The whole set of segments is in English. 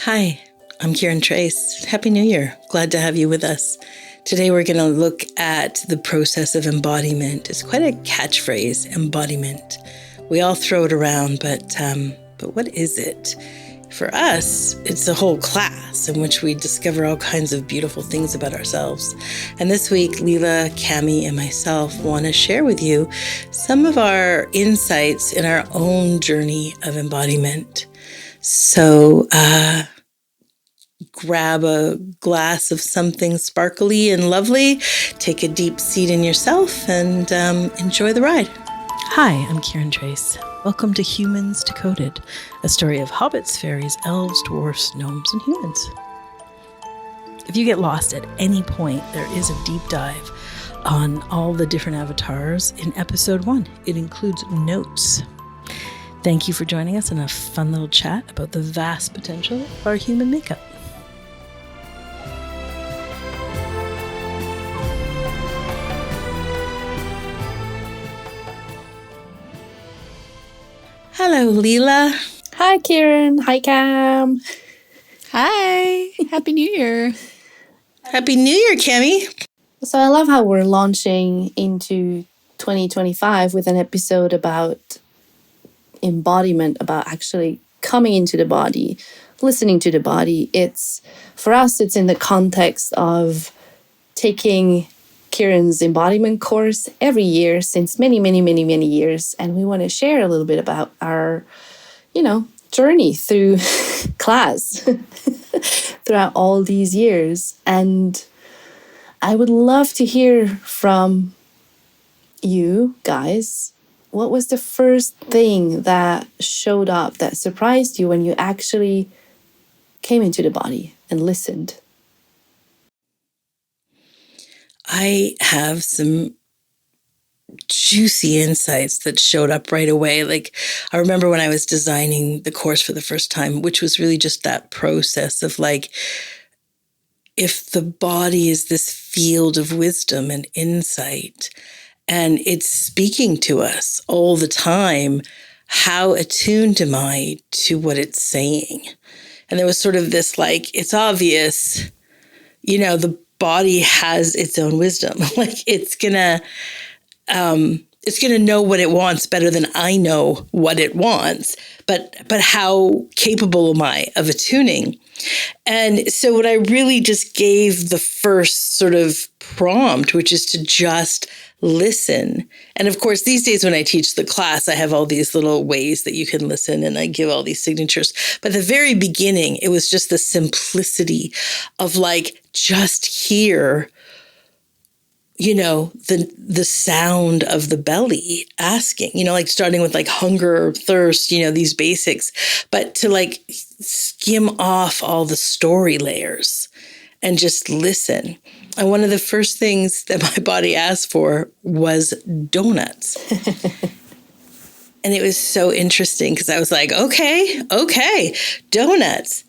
Hi, I'm Kiran Trace. Happy New Year. Glad to have you with us. Today we're going to look at the process of embodiment. It's quite a catchphrase, embodiment. We all throw it around, but what is it? For us, it's a whole class in which we discover all kinds of beautiful things about ourselves. And this week, Leela, Cami, and myself want to share with you some of our insights in our own journey of embodiment. So grab a glass of something sparkly and lovely, take a deep seat in yourself, and enjoy the ride. Hi, I'm Kiran Trace. Welcome to Humans Decoded, a story of hobbits, fairies, elves, dwarfs, gnomes, and humans. If you get lost at any point, there is a deep dive on all the different avatars in episode 1. It includes notes. Thank you for joining us in a fun little chat about the vast potential of our human makeup. Hello, Leela. Hi, Kiran. Hi, Cam. Hi. Happy New Year. Happy New Year, Cami. So I love how we're launching into 2025 with an episode about embodiment, about actually coming into the body, listening to the body. For us, it's in the context of taking Kiran's embodiment course every year since many, many, many, many years. And we want to share a little bit about our, journey through class throughout all these years. And I would love to hear from you guys. What was the first thing that showed up that surprised you when you actually came into the body and listened? I have some juicy insights that showed up right away. Like, I remember when I was designing the course for the first time, which was really just that process of like, if the body is this field of wisdom and insight, and it's speaking to us all the time, how attuned am I to what it's saying? And there was sort of this like, it's obvious, the body has its own wisdom. Like it's gonna know what it wants better than I know what it wants. But how capable am I of attuning? And so what I really just gave the first sort of prompt, which is to just listen. And of course, these days when I teach the class, I have all these little ways that you can listen and I give all these signatures. But at the very beginning, it was just the simplicity of like, just hear, the sound of the belly asking, like starting with like hunger, thirst, these basics, but to like skim off all the story layers and just listen. And one of the first things that my body asked for was donuts. And it was so interesting because I was like, okay, donuts.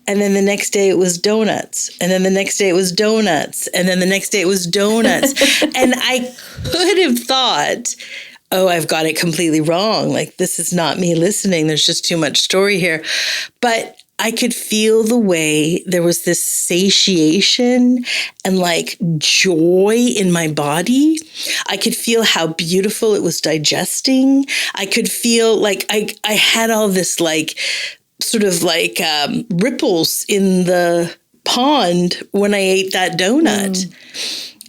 And then the next day it was donuts. And then the next day it was donuts. And then the next day it was donuts. And I could have thought, oh, I've got it completely wrong. Like, this is not me listening. There's just too much story here. But I could feel the way there was this satiation and like joy in my body. I could feel how beautiful it was digesting. I could feel like I had all this like sort of like ripples in the pond when I ate that donut.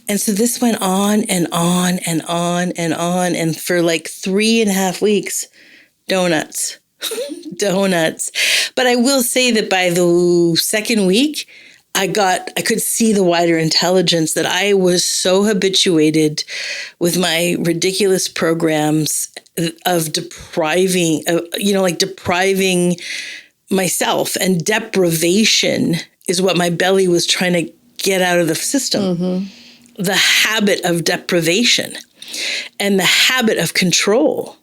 And so this went on and on and on and on. And for like 3.5 weeks, donuts. But I will say that by the second week, I could see the wider intelligence that I was so habituated with my ridiculous programs of depriving myself, and deprivation is what my belly was trying to get out of the system. Mm-hmm. The habit of deprivation and the habit of control.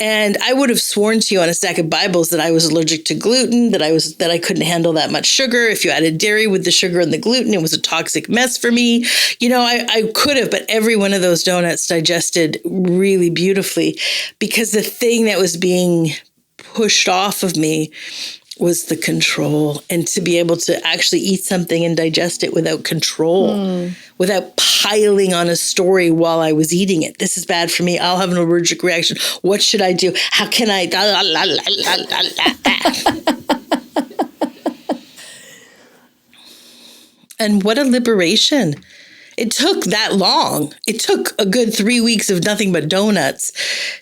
And I would have sworn to you on a stack of Bibles that I was allergic to gluten, that I couldn't handle that much sugar. If you added dairy with the sugar and the gluten, it was a toxic mess for me. I could have, but every one of those donuts digested really beautifully, because the thing that was being pushed off of me was the control, and to be able to actually eat something and digest it without control, without piling on a story while I was eating it. This is bad for me. I'll have an allergic reaction. What should I do? How can I? And what a liberation. It took that long. It took a good 3 weeks of nothing but donuts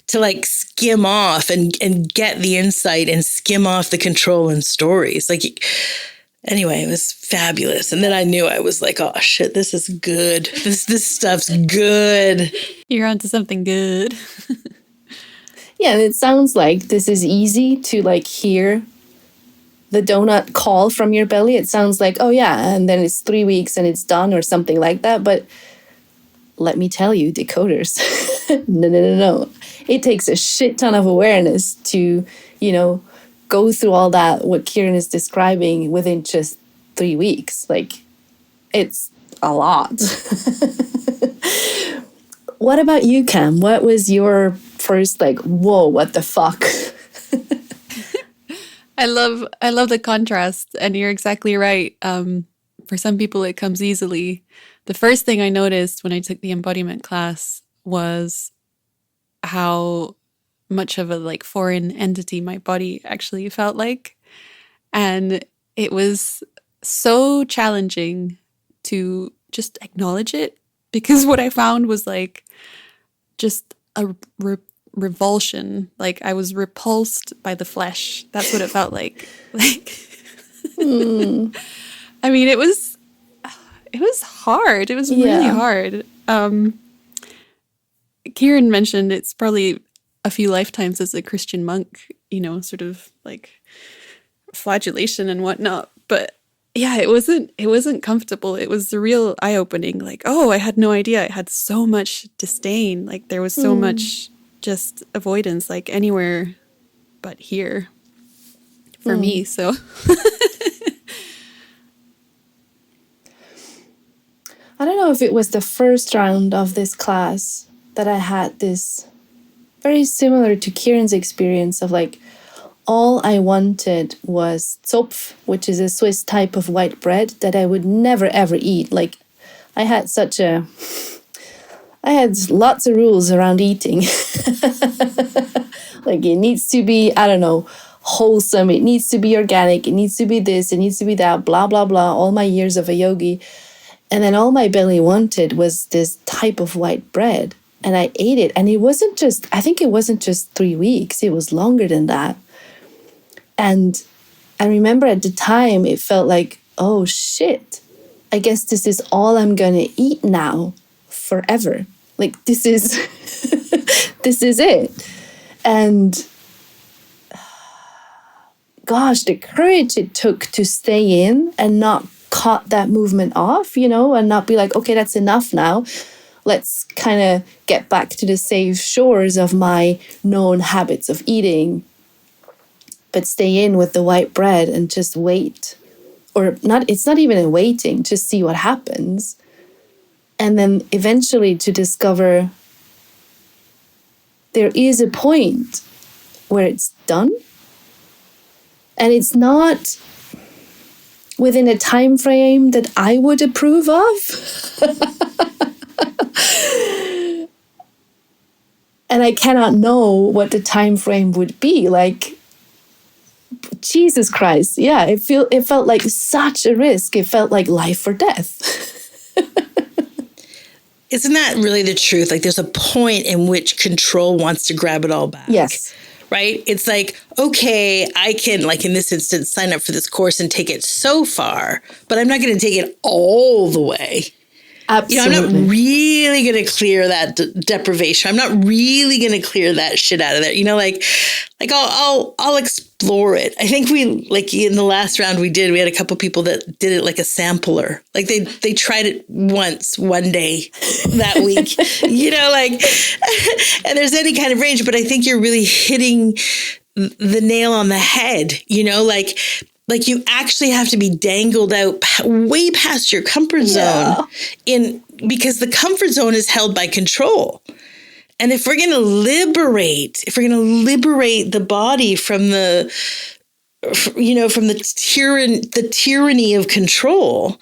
to like skim off and get the insight and skim off the control and stories. Like, anyway, it was fabulous. And then I knew, I was like, oh shit, this is good. This stuff's good. You're onto something good. Yeah, and it sounds like this is easy to like hear the donut call from your belly. It sounds like, oh yeah, and then it's 3 weeks and it's done or something like that. But let me tell you, decoders, no. It takes a shit ton of awareness to, go through all that, what Kiran is describing within just 3 weeks. Like, it's a lot. What about you, Cam? What was your first like, whoa, what the fuck? I love the contrast, and you're exactly right. For some people, it comes easily. The first thing I noticed when I took the embodiment class was how much of a like foreign entity my body actually felt like, and it was so challenging to just acknowledge it, because what I found was like just a revulsion. Like, I was repulsed by the flesh. That's what it felt like. I mean, it was hard. It was really hard. Kiran mentioned it's probably a few lifetimes as a Christian monk, sort of like flagellation and whatnot. But yeah, it wasn't comfortable. It was a real eye-opening. Like, oh, I had no idea. I had so much disdain. Like, there was so much just avoidance, like anywhere but here for me. So I don't know if it was the first round of this class that I had this very similar to Kiran's experience of like, all I wanted was Zopf, which is a Swiss type of white bread that I would never ever eat. Like, I had lots of rules around eating. Like, it needs to be, I don't know, wholesome. It needs to be organic. It needs to be this. It needs to be that, blah, blah, blah. All my years of a yogi. And then all my belly wanted was this type of white bread. And I ate it. And I think it wasn't just 3 weeks. It was longer than that. And I remember at the time, it felt like, oh shit, I guess this is all I'm going to eat now forever. Like, this is, this is it. And gosh, the courage it took to stay in and not cut that movement off, and not be like, okay, that's enough now. Let's kind of get back to the safe shores of my known habits of eating. But stay in with the white bread and just wait. Or not, it's not even a waiting, just see what happens. And then eventually to discover there is a point where it's done. And it's not within a time frame that I would approve of. And I cannot know what the time frame would be. Like, Jesus Christ. Yeah, it felt like such a risk. It felt like life or death. Isn't that really the truth? Like, there's a point in which control wants to grab it all back. Yes. Right? It's like, okay, I can, like in this instance, sign up for this course and take it so far, but I'm not going to take it all the way. Absolutely. I'm not really going to clear that deprivation. I'm not really going to clear that shit out of there. I'll explore it. I think like in the last round we had a couple people that did it like a sampler. Like they tried it once, one day that week, and there's any kind of range, but I think you're really hitting the nail on the head, like you actually have to be dangled out way past your comfort zone because the comfort zone is held by control. And if we're going to liberate the body from from the tyranny of control,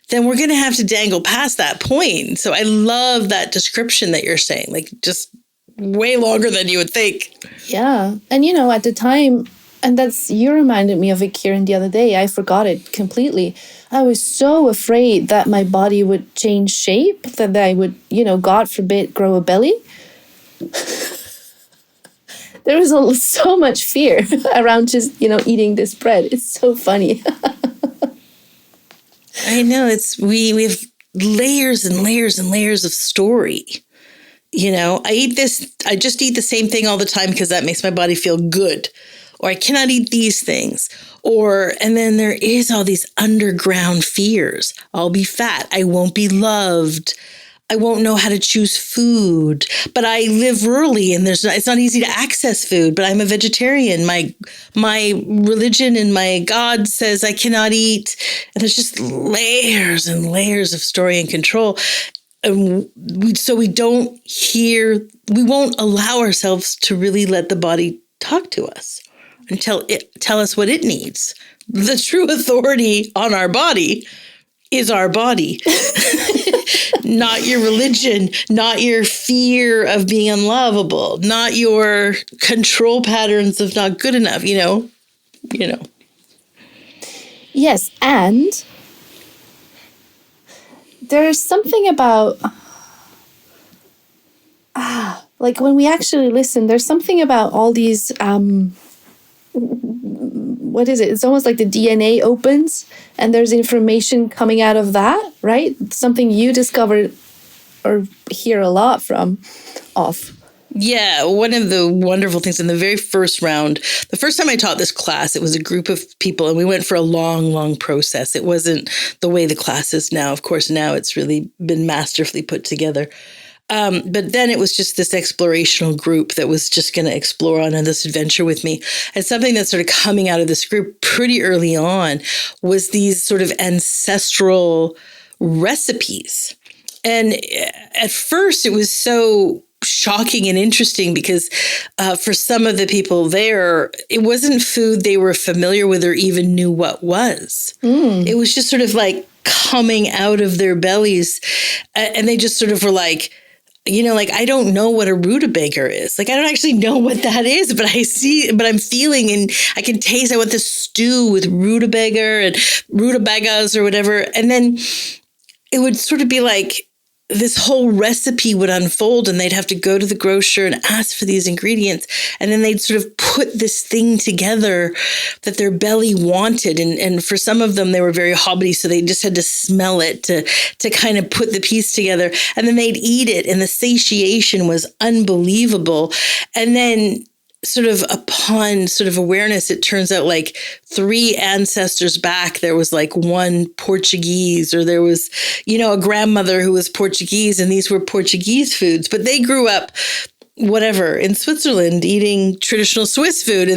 then we're going to have to dangle past that point. So I love that description that you're saying, like just way longer than you would think. Yeah. And, at the time, and you reminded me of it, Kiran, the other day. I forgot it completely. I was so afraid that my body would change shape, that I would, God forbid, grow a belly. There was so much fear around just, eating this bread. It's so funny. I know, we have layers and layers and layers of story. I just eat the same thing all the time because that makes my body feel good. Or I cannot eat these things. And then there is all these underground fears. I'll be fat. I won't be loved. I won't know how to choose food. But I live rurally and it's not easy to access food, but I'm a vegetarian. My religion and my God says I cannot eat. And there's just layers and layers of story and control. And we won't allow ourselves to really let the body talk to us and tell us what it needs. The true authority on our body is our body, not your religion, not your fear of being unlovable, not your control patterns of not good enough, Yes, and there's something about, like when we actually listen, there's something about all these, what is it? It's almost like the DNA opens and there's information coming out of that, right? Something you discovered or hear a lot of. Yeah, one of the wonderful things in the very first round, the first time I taught this class, it was a group of people and we went for a long, long process. It wasn't the way the class is now. Of course, now it's really been masterfully put together. But then it was just this explorational group that was just going to explore on this adventure with me. And something that's sort of coming out of this group pretty early on was these sort of ancestral recipes. And at first it was so shocking and interesting because for some of the people there, it wasn't food they were familiar with or even knew what was. It was just sort of like coming out of their bellies. And they just sort of were like, I don't know what a rutabaga is. Like, I don't actually know what that is, but I'm feeling and I can taste. I want this stew with rutabaga and rutabagas or whatever. And then it would sort of be like this whole recipe would unfold and they'd have to go to the grocer and ask for these ingredients. And then they'd sort of put this thing together that their belly wanted. And for some of them, they were very hobbity. So they just had to smell it to kind of put the piece together. And then they'd eat it. And the satiation was unbelievable. And then sort of upon sort of awareness, it turns out like 3 ancestors back, there was like one Portuguese, or there was, a grandmother who was Portuguese, and these were Portuguese foods, but they grew up whatever in Switzerland eating traditional Swiss food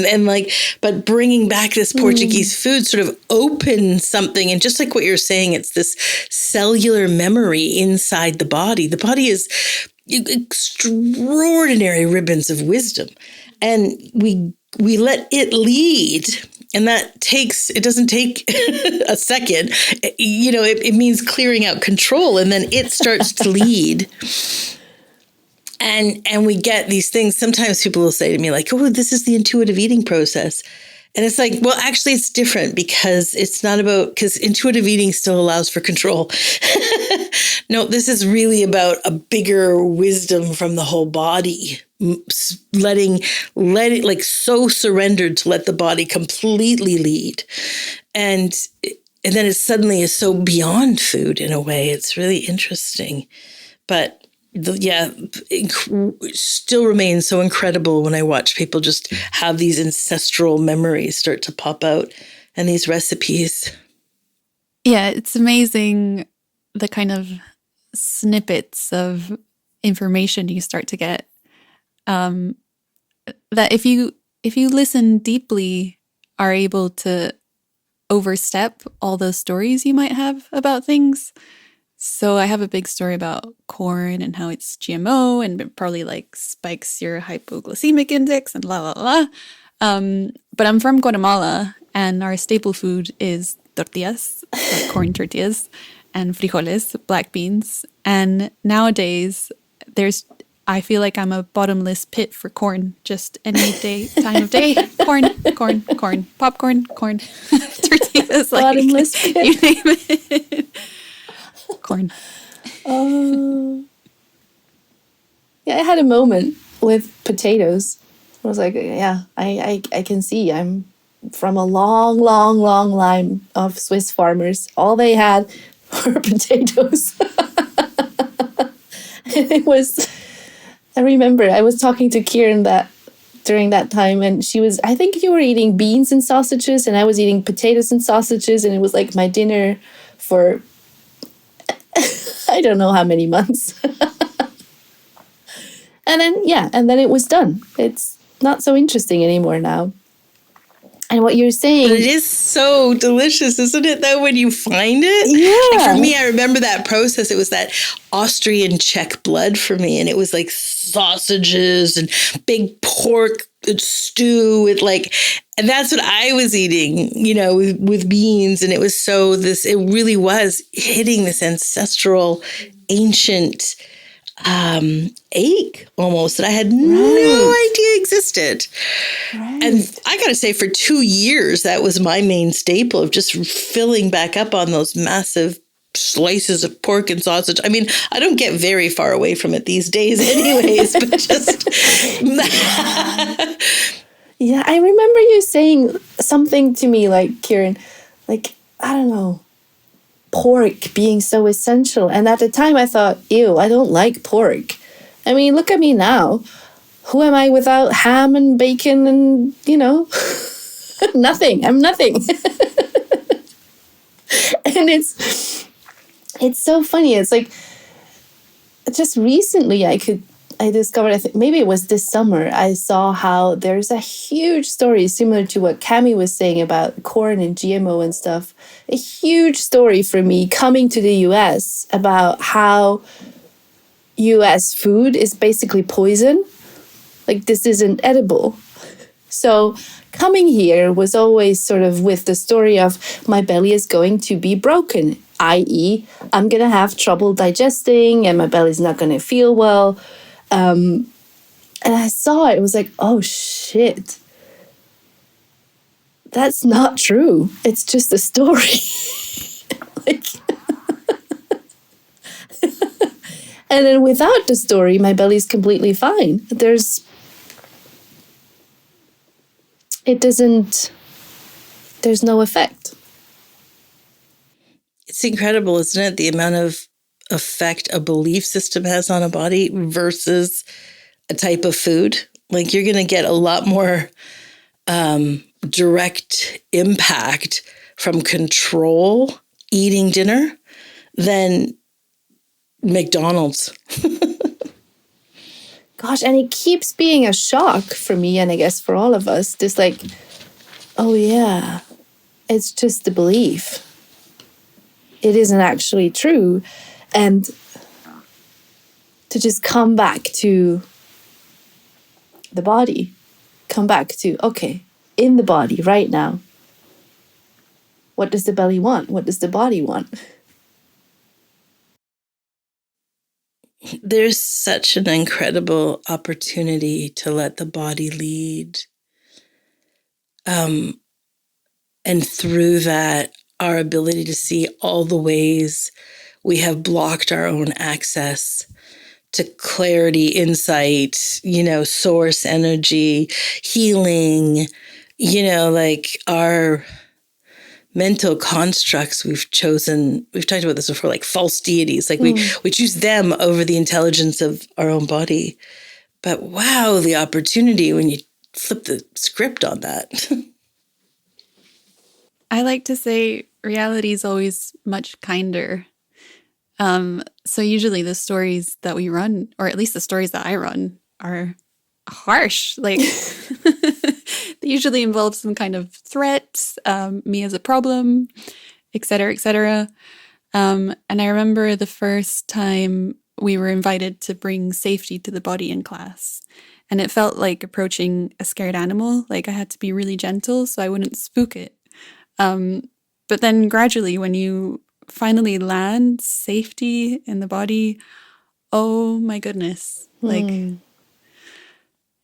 but bringing back this Portuguese food sort of opened something. And just like what you're saying, it's this cellular memory inside the body. The body is extraordinary ribbons of wisdom. And we let it lead. And it doesn't take a second. It means clearing out control. And then it starts to lead. And we get these things. Sometimes people will say to me like, oh, this is the intuitive eating process. And it's like, well, actually, it's different because because intuitive eating still allows for control. No, this is really about a bigger wisdom from the whole body, letting it like so surrendered to let the body completely lead. And then it suddenly is so beyond food in a way. It's really interesting. But it still remains so incredible when I watch people just have these ancestral memories start to pop out and these recipes. Yeah, it's amazing the kind of snippets of information you start to get. That if you listen deeply, are able to overstep all those stories you might have about things. So I have a big story about corn and how it's GMO and it probably like spikes your hypoglycemic index and la la la. But I'm from Guatemala And our staple food is tortillas, like corn tortillas, and frijoles, black beans. And nowadays, I feel like I'm a bottomless pit for corn. Just any time of day, corn, popcorn, corn, tortillas, like Bottomless pit. you name it, corn. Oh. Yeah, I had a moment with potatoes. I was like, yeah, I can see. I'm from a long, long, long line of Swiss farmers. All they had were potatoes. And it was, I remember I was talking to Kiran during that time, and I think you were eating beans and sausages, and I was eating potatoes and sausages, and it was like my dinner for I don't know how many months. And then it was done. It's not so interesting anymore now. And what you're saying... But it is so delicious, isn't it, though, when you find it? Yeah. Like for me, I remember that process. It was that Austrian Czech blood for me. And it was like sausages and big pork stew. And that's what I was eating, with beans. And it was it really was hitting this ancestral, ancient ache almost that I had no idea existed. Right. And I gotta say, for 2 years, that was my main staple of just filling back up on those massive slices of pork and sausage. I mean, I don't get very far away from it these days anyways, but just... Yeah, I remember you saying something to me like, Kiran, like, I don't know, pork being so essential. And at the time I thought, ew, I don't like pork. I mean, look at me now. Who am I without ham and bacon and, nothing. I'm nothing. And it's so funny. It's like, just recently I discovered, I think maybe it was this summer, I saw how there's a huge story similar to what Cami was saying about corn and GMO and stuff. A huge story for me coming to the US about how US food is basically poison. Like, this isn't edible. So coming here was always sort of with the story of my belly is going to be broken, i.e. I'm going to have trouble digesting and my belly's not going to feel well. And I saw it was like, oh shit, that's not true. It's just a story. And then without the story, my belly's completely fine. There's no effect. It's incredible, isn't it? The amount of effect a belief system has on a body versus a type of food. Like, you're going to get a lot more direct impact from control eating dinner than McDonald's. Gosh, and it keeps being a shock for me, and I guess for all of us. This like, oh yeah, it's just the belief. It isn't actually true. And to just come back to the body, come back to, okay, in the body right now, what does the belly want? What does the body want? There's such an incredible opportunity to let the body lead. And through that, our ability to see all the ways we have blocked our own access to clarity, insight, source energy, healing, like our mental constructs we've talked about this before, like false deities, like we choose them over the intelligence of our own body. But wow, the opportunity when you flip the script on that. I like to say reality is always much kinder. So usually the stories that we run, or at least the stories that I run, are harsh. Like they usually involve some kind of threat, me as a problem, et cetera, et cetera. And I remember the first time we were invited to bring safety to the body in class. And it felt like approaching a scared animal. Like I had to be really gentle so I wouldn't spook it. But then gradually, when you finally land safety in the body, oh my goodness. Like,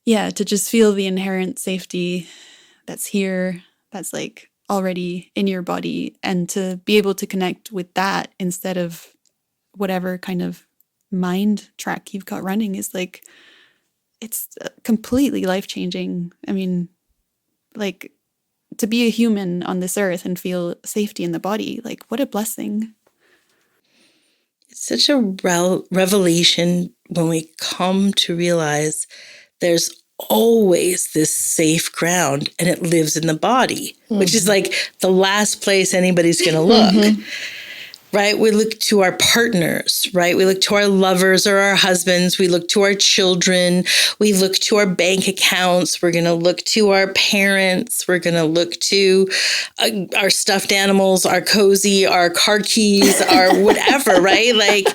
yeah, to just feel the inherent safety that's here, that's like already in your body, and to be able to connect with that instead of whatever kind of mind track you've got running is like, it's completely life-changing. I mean, like, to be a human on this earth and feel safety in the body, like, what a blessing. It's such a revelation when we come to realize there's always this safe ground and it lives in the body, which is like the last place anybody's going to look. Right? We look to our partners, right? We look to our lovers or our husbands. We look to our children. We look to our bank accounts. We're going to look to our parents. We're going to look to our stuffed animals, our cozy, our car keys, our whatever, right? Like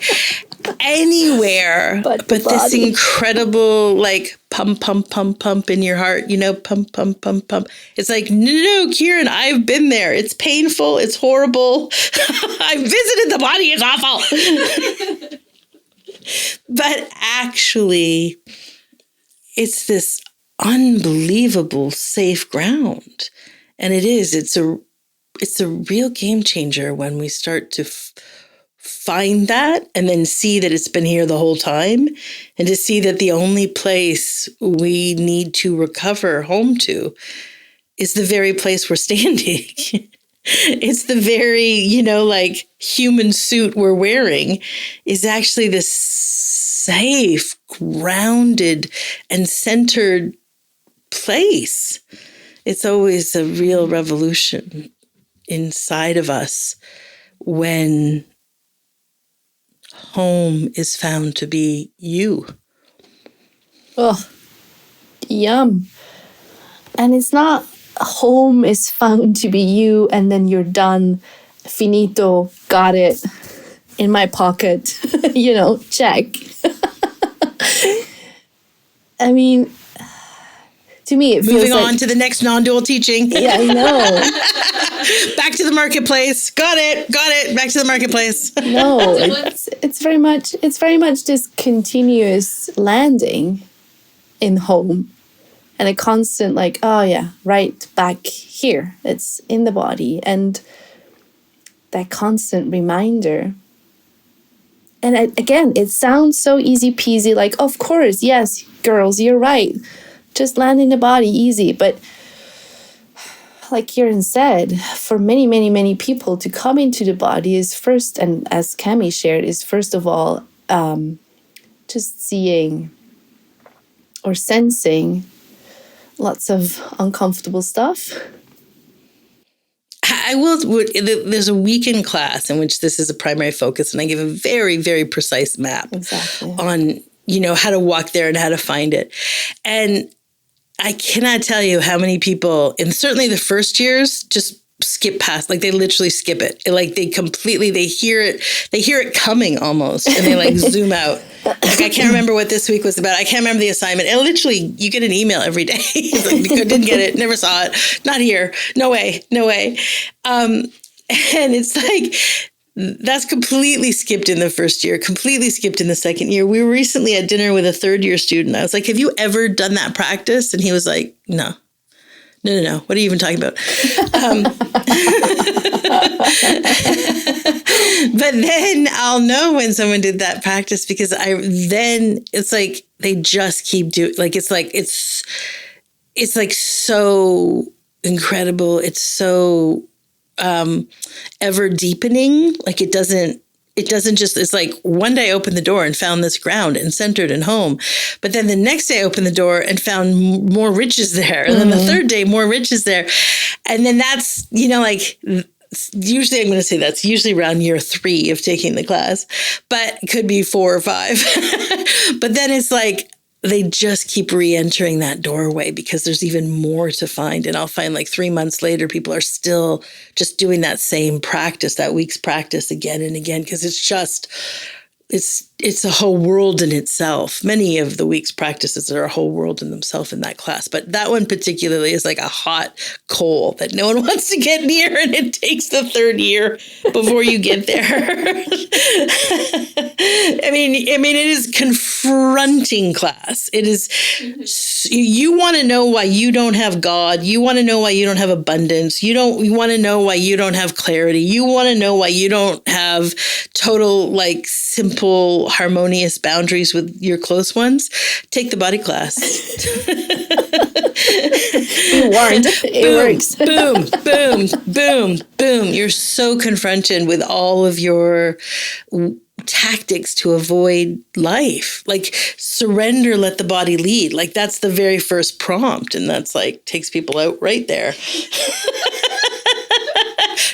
anywhere but this incredible like pump, pump, pump, pump in your heart, you know, pump, pump, pump, pump. It's like, no, Kiran, I've been there. It's painful. It's horrible. I visited the body. It's awful. But actually, it's this unbelievable safe ground. And it is. It's a real game changer when we start to find that and then see that it's been here the whole time, and to see that the only place we need to recover home to is the very place we're standing. It's the very, you know, like human suit we're wearing is actually this safe, grounded, and centered place. It's always a real revolution inside of us when home is found to be you. Oh, yum. And it's not home is found to be you and then you're done, finito, got it, in my pocket, you know, check. I mean, to me, it feels moving on to the next non-dual teaching. Yeah, I know. Back to the marketplace. Got it. Back to the marketplace. No, it's very much this continuous landing in home, and a constant like, oh yeah, right back here. It's in the body, and that constant reminder. And again, it sounds so easy peasy, like, of course, yes, girls, you're right. Just land in the body, easy. But like Kiran said, for many, many, many people to come into the body is first, and as Cami shared, is first of all just seeing or sensing lots of uncomfortable stuff. I will. There's a weekend class in which this is a primary focus, and I give a very, very precise map on, you know, how to walk there and how to find it. And I cannot tell you how many people, and certainly the first years, just skip past, like they literally skip it. Like they hear it coming almost, and they like zoom out. Like, I can't remember what this week was about. I can't remember the assignment. And literally, you get an email every day. It's like, didn't get it, never saw it, not here, no way. And it's like, that's completely skipped in the first year, completely skipped in the second year. We were recently at dinner with a third year student. I was like, have you ever done that practice? And he was like, no. What are you even talking about? But then I'll know when someone did that practice, because it's like they just keep doing, like, it's like so incredible. It's so ever deepening. Like it doesn't just, it's like one day I opened the door and found this ground and centered and home. But then the next day I opened the door and found more riches there. And then the third day, more riches there. And then that's, you know, like usually I'm going to say that's usually around year 3 of taking the class, but it could be 4 or 5. But then it's like, they just keep re-entering that doorway because there's even more to find. And I'll find like 3 months later, people are still just doing that same practice, that week's practice again and again, because it's it's a whole world in itself. Many of the week's practices are a whole world in themselves in that class. But that one particularly is like a hot coal that no one wants to get near. And it takes the third year before you get there. I mean, it is confronting class. It is, you want to know why you don't have God. You want to know why you don't have abundance. You want to know why you don't have clarity. You want to know why you don't have total, like, simple, harmonious boundaries with your close ones. Take the body class. Be warned. It works. Boom, boom, boom, boom. You're so confronted with all of your tactics to avoid life. Like, surrender, let the body lead. Like, that's the very first prompt. And that's like, takes people out right there.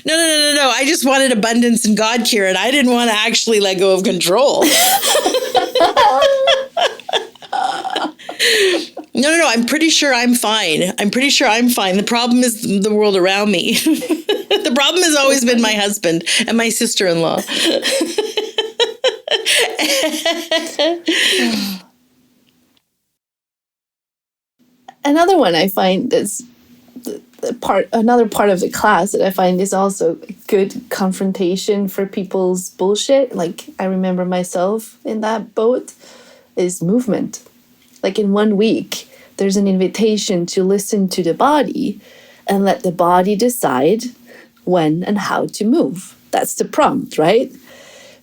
No. I just wanted abundance in God, Kiran. I didn't want to actually let go of control. No. I'm pretty sure I'm fine. The problem is the world around me. The problem has always been my husband and my sister-in-law. Another one I find is another part of the class that I find is also good confrontation for people's bullshit. Like, I remember myself in that boat, is movement. Like, in 1 week, there's an invitation to listen to the body and let the body decide when and how to move. That's the prompt, right?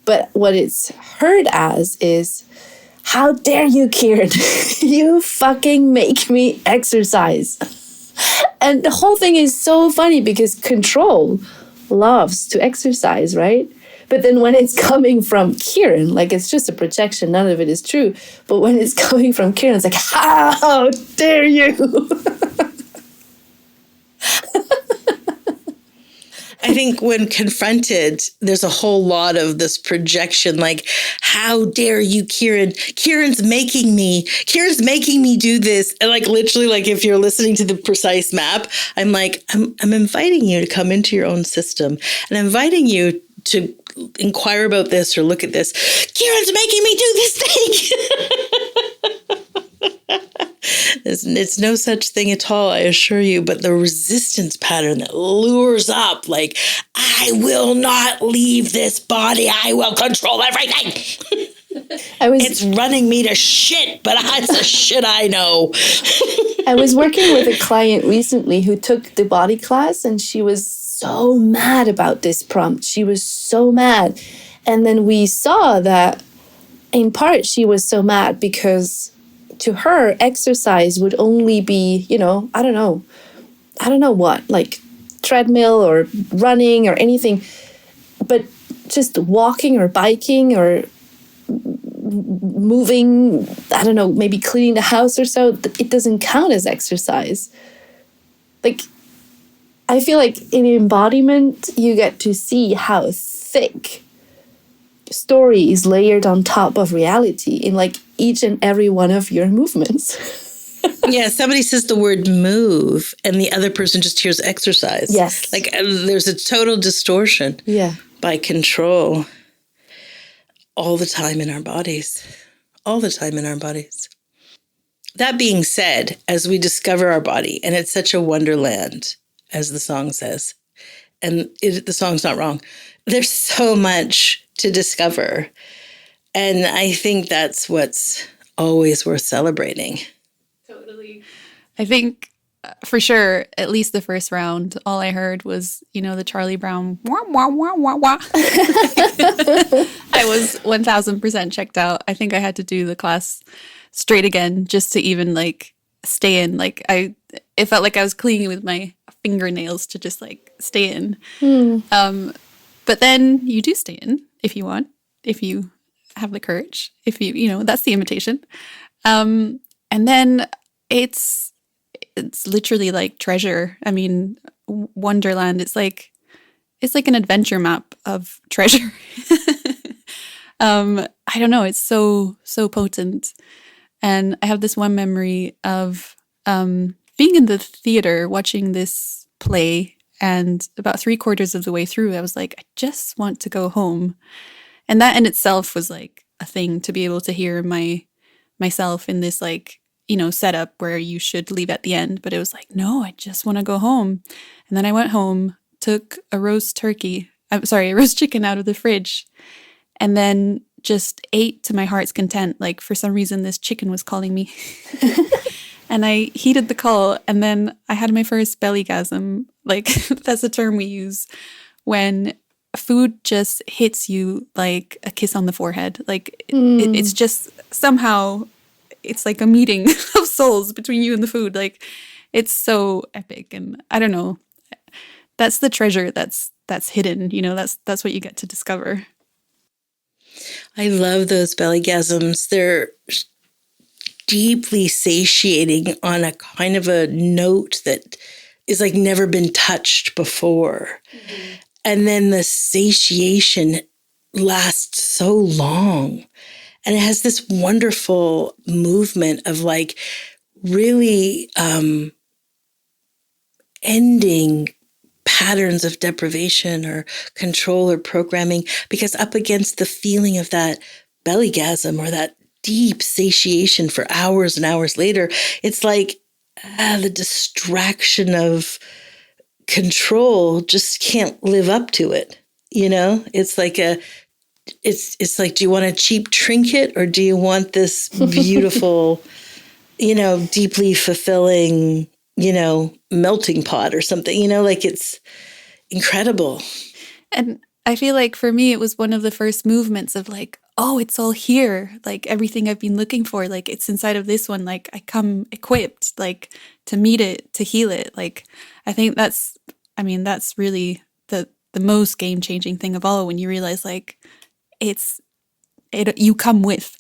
But what it's heard as is, how dare you, Kiran? You fucking make me exercise. And the whole thing is so funny because control loves to exercise, right? But then when it's coming from Kiran, like, it's just a projection, none of it is true. But when it's coming from Kiran, it's like, how dare you? I think when confronted, there's a whole lot of this projection, like, how dare you, Kiran? Kiran's making me do this. And, like, literally, like, if you're listening to the precise map, I'm like, I'm inviting you to come into your own system, and I'm inviting you to inquire about this or look at this. Kiran's making me do this thing. It's no such thing at all, I assure you, but the resistance pattern that lures up, like, I will not leave this body, I will control everything. It's running me to shit, but it's a shit I know. I was working with a client recently who took the body class, and she was so mad about this prompt. She was so mad. And then we saw that in part she was so mad because to her, exercise would only be, I don't know what, like treadmill or running or anything, but just walking or biking or moving, I don't know, maybe cleaning the house or so, it doesn't count as exercise. Like, I feel like in embodiment, you get to see how thick story is layered on top of reality in, like, each and every one of your movements. Yeah, somebody says the word move and the other person just hears exercise. Yes. Like, there's a total distortion by control all the time in our bodies. All the time in our bodies. That being said, as we discover our body, and it's such a wonderland, as the song says, and the song's not wrong, there's so much to discover. And I think that's what's always worth celebrating. Totally. I think for sure, at least the first round, all I heard was, the Charlie Brown, wah, wah, wah, wah, wah. I was 1000% checked out. I think I had to do the class straight again just to even, like, stay in. Like, it felt like I was cleaning with my fingernails to just, like, stay in. But then you do stay in if you want, if you have the courage, if that's the invitation. And then it's literally like treasure. I mean, Wonderland, it's like an adventure map of treasure. I don't know, it's so potent. And I have this one memory of being in the theater watching this play, and about 3/4 of the way through, I was like, I just want to go home. And that in itself was like a thing to be able to hear myself in this like, setup where you should leave at the end. But it was like, no, I just want to go home. And then I went home, took a roast chicken out of the fridge, and then just ate to my heart's content. Like for some reason, this chicken was calling me. And I heeded the call, and then I had my first bellygasm. Like that's a term we use when food just hits you like a kiss on the forehead. Like it's just somehow, it's like a meeting of souls between you and the food. Like it's so epic. And I don't know, that's the treasure that's hidden, that's what you get to discover. I love those bellygasms. They're deeply satiating on a kind of a note that is like never been touched before. Mm-hmm. And then the satiation lasts so long. And it has this wonderful movement of like really ending patterns of deprivation or control or programming, because up against the feeling of that bellygasm or that deep satiation for hours and hours later, it's like the distraction of control just can't live up to it. It's like it's like, do you want a cheap trinket or do you want this beautiful, deeply fulfilling, melting pot or something, like it's incredible. And I feel like for me, it was one of the first movements of like, oh, it's all here. Like everything I've been looking for, like it's inside of this one. Like I come equipped, like to meet it, to heal it. Like I think that's really the most game-changing thing of all, when you realize like you come with.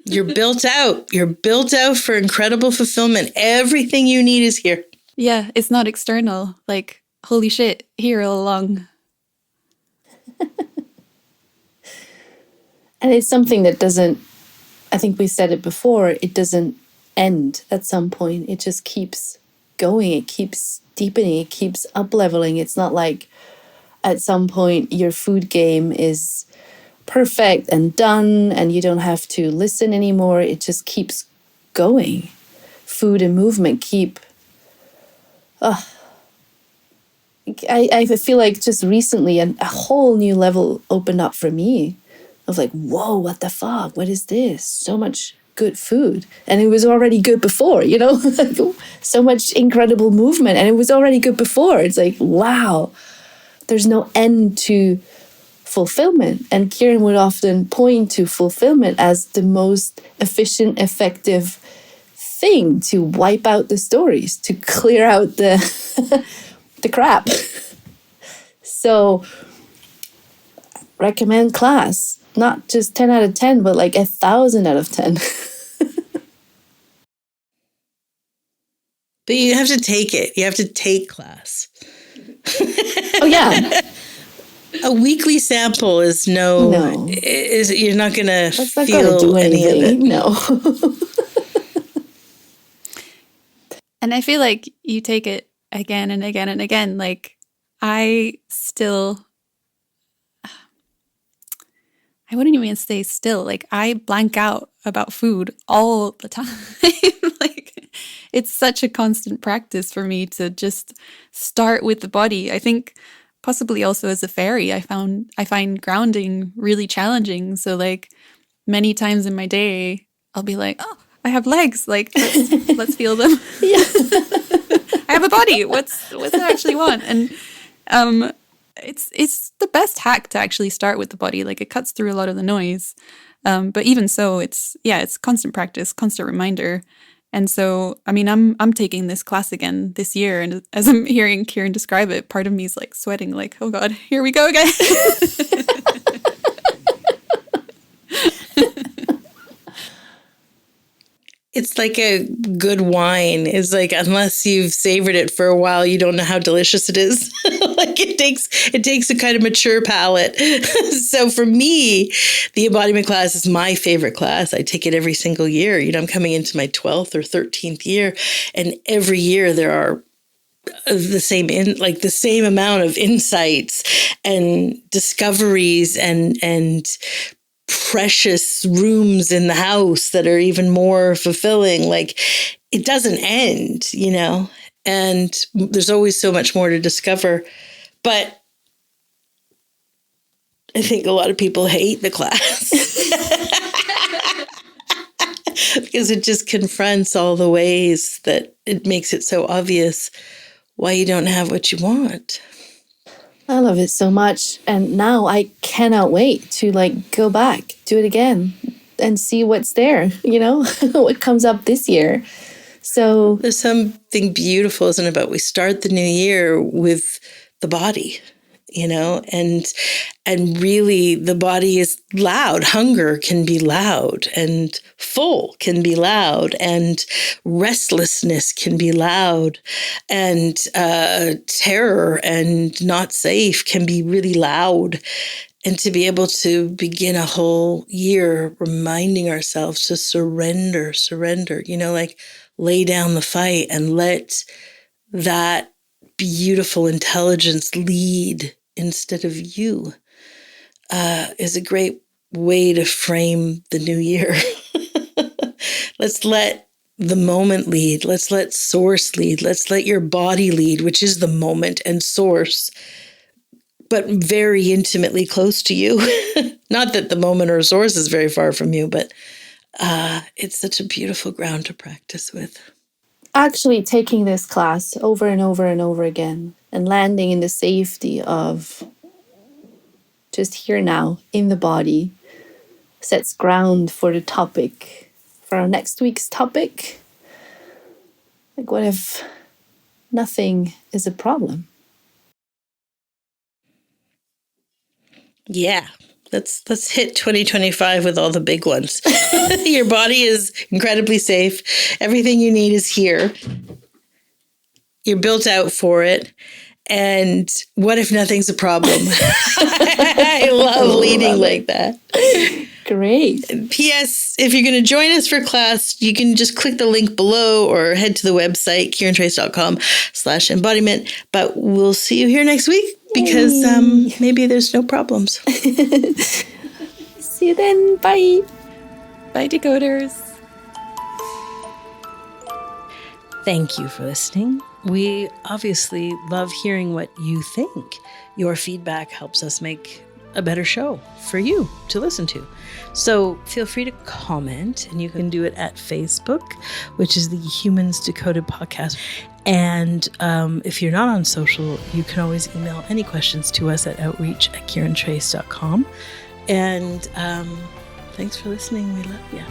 You're built out. You're built out for incredible fulfillment. Everything you need is here. Yeah, it's not external. Like, holy shit, here all along. And it's something that doesn't, I think we said it before, it doesn't end at some point. It just keeps going. It keeps deepening. It keeps up-leveling. It's not like at some point your food game is perfect and done and you don't have to listen anymore. It just keeps going. Food and movement keep... I feel like just recently a whole new level opened up for me. I was like, whoa, what the fuck? What is this? So much good food. And it was already good before, so much incredible movement. And it was already good before. It's like, wow, there's no end to fulfillment. And Kiran would often point to fulfillment as the most efficient, effective thing to wipe out the stories, to clear out the crap. So recommend class. Not just 10 out of 10, but like 1,000 out of 10. But you have to take it. You have to take class. Oh, yeah. A weekly sample is No. You're not going to That's feel not gonna do any of it. No. And I feel like you take it again and again and again. Like I wouldn't even say still, like I blank out about food all the time. Like it's such a constant practice for me to just start with the body. I think possibly also as a fairy, I find grounding really challenging. So like many times in my day, I'll be like, oh, I have legs. Like let's feel them. Yeah. I have a body. What's I actually want? And it's the best hack to actually start with the body. Like it cuts through a lot of the noise. But even so, it's constant practice, constant reminder. And so, I mean, I'm taking this class again this year. And as I'm hearing Kiran describe it, part of me is like sweating, like, oh God, here we go again. It's like a good wine. It's like, unless you've savored it for a while, you don't know how delicious it is. Like it takes a kind of mature palate. So for me, the embodiment class is my favorite class. I take it every single year. I'm coming into my 12th or 13th year. And every year there are the same amount of insights and discoveries and precious rooms in the house that are even more fulfilling. Like, it doesn't end, you know, and there's always so much more to discover. But I think a lot of people hate the class because it just confronts all the ways that it makes it so obvious why you don't have what you want. I love it so much. And now I cannot wait to like go back, do it again and see what's there, you know, what comes up this year. So there's something beautiful, isn't it, about we start the new year with the body, you know, and really the body is loud. Hunger can be loud, and full can be loud, and restlessness can be loud, and terror and not safe can be really loud. And to be able to begin a whole year reminding ourselves to surrender, you know, like lay down the fight and let that beautiful intelligence lead instead of you, is a great way to frame the new year. Let's let the moment lead. Let's let source lead. Let's let your body lead, which is the moment and source, but very intimately close to you. Not that the moment or source is very far from you, but it's such a beautiful ground to practice with. Actually taking this class over and over and over again and landing in the safety of just here now in the body sets ground for the topic, for our next week's topic. Like, what if nothing is a problem? Yeah. Let's hit 2025 with all the big ones. Your body is incredibly safe. Everything you need is here. You're built out for it. And what if nothing's a problem? I love leading like that. Great. P.S. If you're going to join us for class, you can just click the link below or head to the website, kirantrace.com/embodiment. But we'll see you here next week because maybe there's no problems. See you then. Bye. Bye, decoders. Thank you for listening. We obviously love hearing what you think. Your feedback helps us make a better show for you to listen to. So feel free to comment, and you can do it at Facebook, which is the Humans Decoded podcast. And if you're not on social, you can always email any questions to us at outreach@kirantrace.com. And thanks for listening. We love you.